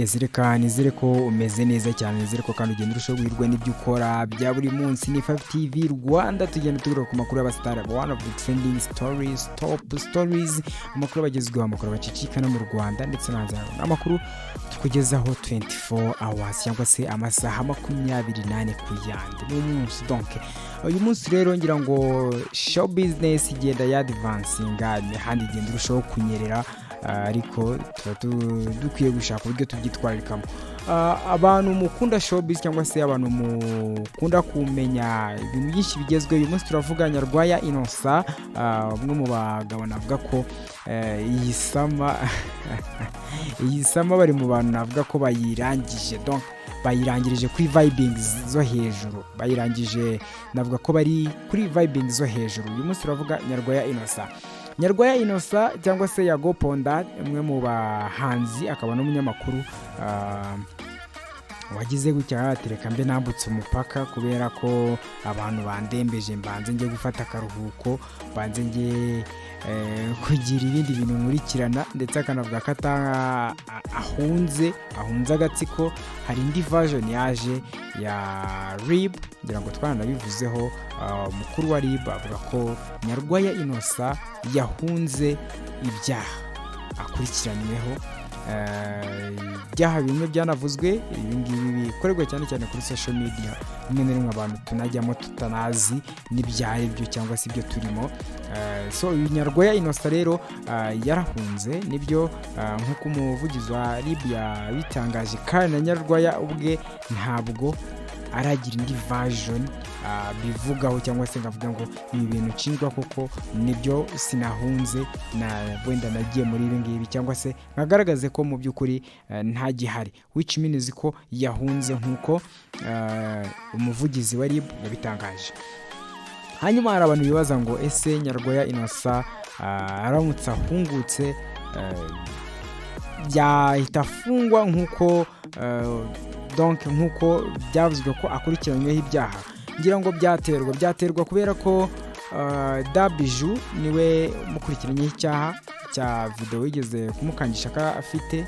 reka nizere ko umeze neza cyane, nizere ko kandi ugenda urushaho guhirwa n'ibyo ukora bya buri munsi. Ni Fyve-tvrwanda tugenda tugaruka ku makuru y'abasitari, one of the trending stories, top stories, amakuru bagezweho, amakuru bacicikana mu Rwanda ndetse n'hanze y'Rwanda, amakuru tukugezaho 24 hours cyangwa se amasaha 28 ku yandi mu munsi. Donc uyu munsi rero ngira ngo show business igenda ya advancinga, handi igenda urushaho kunyerera, ariko dukwiye gushaka uburyo tubyitwarikamo. Abantu mukunda showbiz cyangwa se abantu mukunda kumenya ibintu byinshi bigezweho, uyu munsi turavuga Nyarwaya Innocent, umwe mu bagabo navuga ko iyi sama bari mu bantu navuga ko bayirangije, donc bayirangirije kuri vibing zo hejuru, bayirangije navuga ko bari kuri vibing zo hejuru. Uyu munsi turavuga Nyarwaya Innocent cyangwa se Yago Ponda, umwe mu bahanzi akaba n'umunyamakuru wagize gutya atereka mbe nambutse umupaka kubera ko abantu bandembeje, mbanze ngiye gufata akaruhuko, mbanze ngiye kugira ibindi bintu nkurikirana, ndetse akanavuga ko ahunze agatsiko. Hari indi version yaje ya RIB, ngira ngo twaranabivuzeho, mukuru wa RIB avuga ko Nyarwaya Innocent yahunze ibyaha akurikiranyweho. Ibyaha bimwe byanavuzwe, ibi ngibi bikorerwa cyane cyane kuri social media, rimwe na rimwe abantu tunajyamo tutanazi n'ibyari byo cyangwa se ibyo turimo. So Nyarwaya Innocent rero yarahunze nibyo, nk'uko umuvugizi wa RIB yabitangaje, kandi na Nyarwaya ubwe ntabwo aragira indi version bivugaho cyangwa se ngavuga ngo ibi bintu nshinjwa koko nibyo, sinahunze na wenda nagiye muri ibi ngibi, cyangwa se nkagaragaze ko mu by'ukuri nta gihari, which means ko yahunze nk'uko umuvugizi wa RIB yabitangaje. Hanyuma hari abantu bibaza ngo ese Nyarwaya Innocent aramutse ahungutse yahita afungwa nk'uko nk'uko byavuzwe ko akurikiranyweho ibyaha? Ngira ngo byaterwa kubera ko Dabiju niwe mukurikiranyeho icyaha cya video yigeze kumukangisha ko afite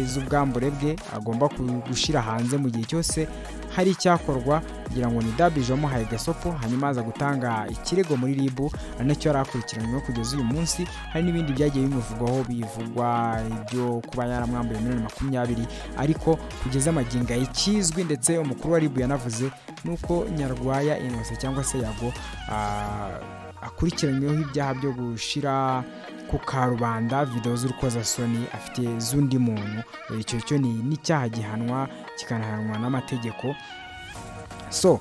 z'ubwambure bwe, agomba gushira hanze mu gihe cyose hari icyakorwa. Ngira ngo ni Dabiju wamuhaye gasopo, hanyuma aza gutanga ikirego muri RIB, anacyo yarakurikiranyweho kugeza uyu munsi. Hari n'ibindi byagiye bimuvugwaho, bivugwa ibyo kuba yaramwambuye 2020, ariko kugeza amagingo y'ikizwi ndetse umukuru wa RIB yanavuze nuko Nyarwaya Innocent cyangwa se Yago akurikiranyweho ibyaha byo gushira ku karubanda video z'urukozasoni afite z'undi muntu. Icyo cyo ni n'icyaha gihanwa, kikanahanwa n'amategeko. So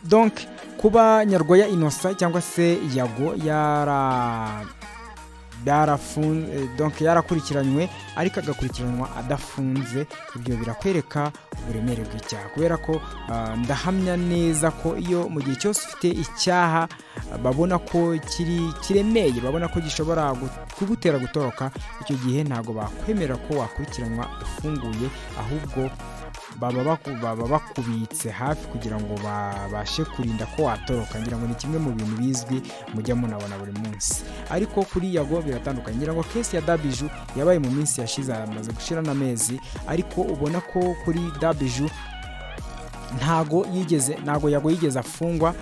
donc kuba Nyarwaya Innocent cyangwa se Yago yarakurikiranywe ariko agakurikiranwa adafunze, ibyo birakwereka uburemere bw'icyaha, kubera ko ndahamya neza ko iyo mu gihe cyose ufite icyaha babona ko kiremeye, babona ko gishobora kugutera gutoroka, icyo gihe ntago bakwemera ko wakurikiranwa ufunguye, ahubwo baba bakubitse hafi kugira ngo babashe kurinda ko watoroka. Ngira ngo ni kimwe mu bintu bizwi mujya munabona buri munsi, ariko kuri Yago biratandukanye. Ngira ngo case ya Dabiju yabaye mu minsi yashize, amaze gushira n'amezi, ariko ubona ko kuri Dabiju ntago Yago yigeze afungwa.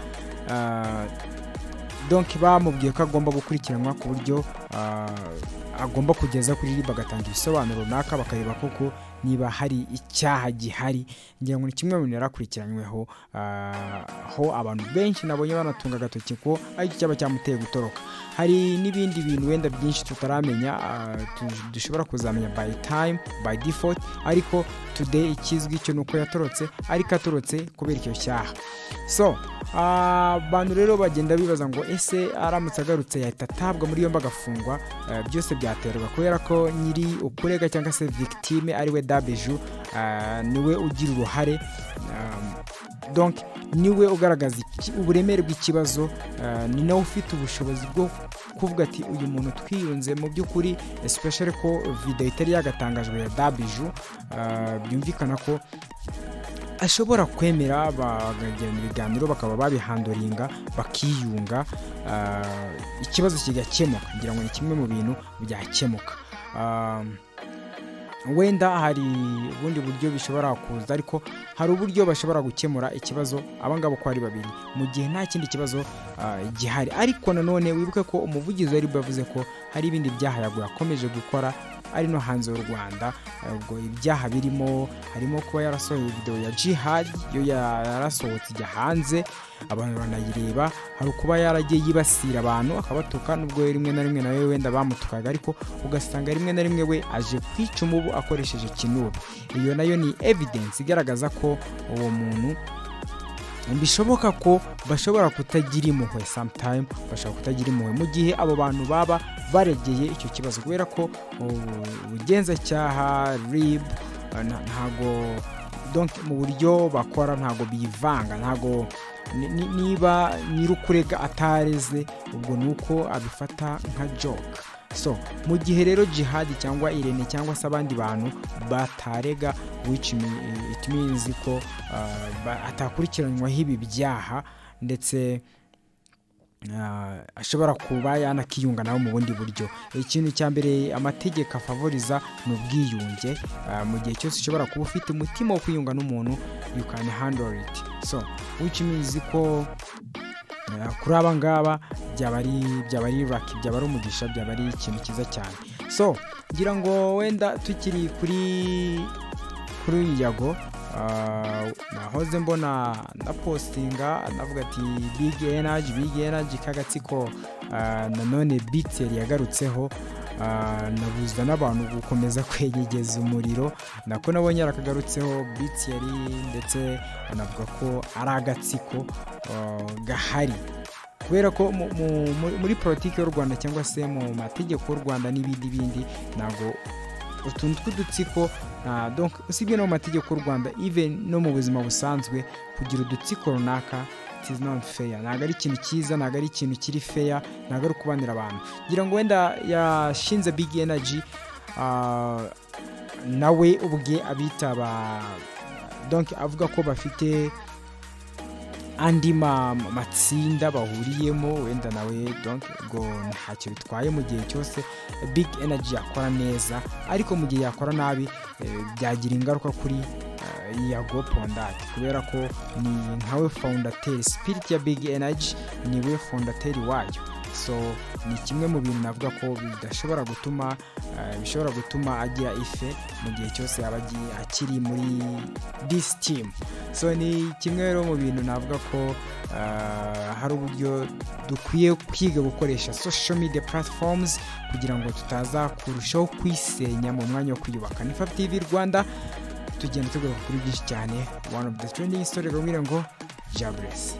Donc bamubwiye ko agomba gukurikiranwa ku buryo agomba kugeza kuri RIB agatanga ibisobanuro runaka, bakareba koko niba hari icyaha gihari. Ngira ngo ni kimwe mu bintu yarakurikiranyweho, ho abantu benshi nabonye banatunga agatoki ko ari cyaba cyamuteye gutoroka. Hari n'ibindi bintu wenda byinshi tutaramenya, dushobora kuzamenya by default, ariko today ikizwi cyo nuko yatorotse, ariko atorotse kubera icyo cyaha. So abantu rero bagenda bibaza ngo ese aramutse agarutse yahita atabwa muri yombi agafungwa? Byose byaterwa, kubera ko nyiri ukurega cyangwa se victime ariwe Dabiju, niwe ugira uruhare, donc niwe ugaragaza uburemere bw'ikibazo, ni nawe ufite ubushobozi bwo kuvuga ati uyu muntu twiyunze mu by'ukuri, especially ko video itari yagatangajwe ya Dabiju, byumvikana ko ashobora kwemera bagagirana ibiganiro, bakaba babihandoringa, bakiyunga, ikibazo kigakemuka. Ngira ngo ni kimwe mu bintu byakemuka. wenda hari ubundi buryo bishobora kuza, ariko hari uburyo bashobora gukemura ikibazo abangabo ko ari babiri mu gihe nta kindi kibazo gihari. Ariko nanone wibuke ko umuvugizi wari bavuze ko hari ibindi byaha Yago yakomeje gukora ari no hanze y'u Rwanda. Ubwo ibyaha harimo kuba yarasohoye video ya jihad, yo yarasohotse ijya hanze abantu banayireba. Hari kuba yaragiye yibasira abantu akabatuka, nubwo rimwe na rimwe nawe wenda bamutukaga, ariko ugasanga rimwe na rimwe we aje kwica umubu akoresheje kinubi. Iyo nayo ni evidence igaragaza ko uwo muntu bishoboka ko bashobora kutagira impuhwe, sometime bashobora kutagira impuhwe mu gihe abo bantu baba baregeye icyo kibazo, kubera ko ubugenzacyaha RIB ntago donc mu buryo bakora ntago bivanga, ntago niba nyirukurega atareze ubwo nuko abifata nka joke. So mu gihe rero jihad cyangwa Irene cyangwa se abandi bantu batarega, which it means ko atakurikiranyweho ibi byaha, ndetse ashobora kuba yanakiyunga nawe mu bundi buryo. Ikintu cya mbere amategeko afavoriza ni ubwiyunge. Mu gihe cyose ushobora kuba ufite umutima wo kwiyunga n'umuntu, you can handle it. So which means ko kuri aba ngaba byaba ari lucky, byaba ari umugisha, byaba ari ikintu cyiza cyane. So ngira ngo wenda tukiri kuri Yago, nahoze mbona na postinga navuga ati big energy kagatsiko nanone Bitseri yagarutseho. Nabuza n'abantu gukomeza kwegegeza umuriro, nako nabonye arakagarutseho Bitseri, ndetse anavuga ko ari agatsiko gahari, kubera ko muri politiki y'u Rwanda cyangwa se mu mategeko y'u Rwanda n'ibindi ntago utuntu tw'udutsiko donc usibye no mu mategeko y'u Rwanda, even no mu buzima busanzwe kugira udutsiko runaka it is not fair. Ntago ari ikintu cyiza, ntago ari ikintu kiri fair, ntago ari kubanira abantu. Ngira ngo wenda yashinze big energy nawe ubwe abitaba, donc avuga ko bafite andi matsinda bahuriyemo, wenda nawe donc ngo ntacyo bitwaye mu gihe cyose big energy yakora neza, ariko mu gihe yakora nabi byagira ingaruka kuri Yago Pondati, kubera ko ni nkawe fondateri, spirit ya big energy niwe fondateri wayo. So ni kimwe mu bintu navuga ko bishobora gutuma agira ife mu gihe cyose yaba akiri muri this team. So ni kimwe rero mu bintu navuga ko hari uburyo dukwiye kwiga gukoresha social media platforms kugira ngo tutaza kurushaho kwisenya mu mwanya wo kwiyubaka. Ni Fyve-tvrwanda tugenda tugaruka kuri byinshi cyane. One of the trending story ngo Jables.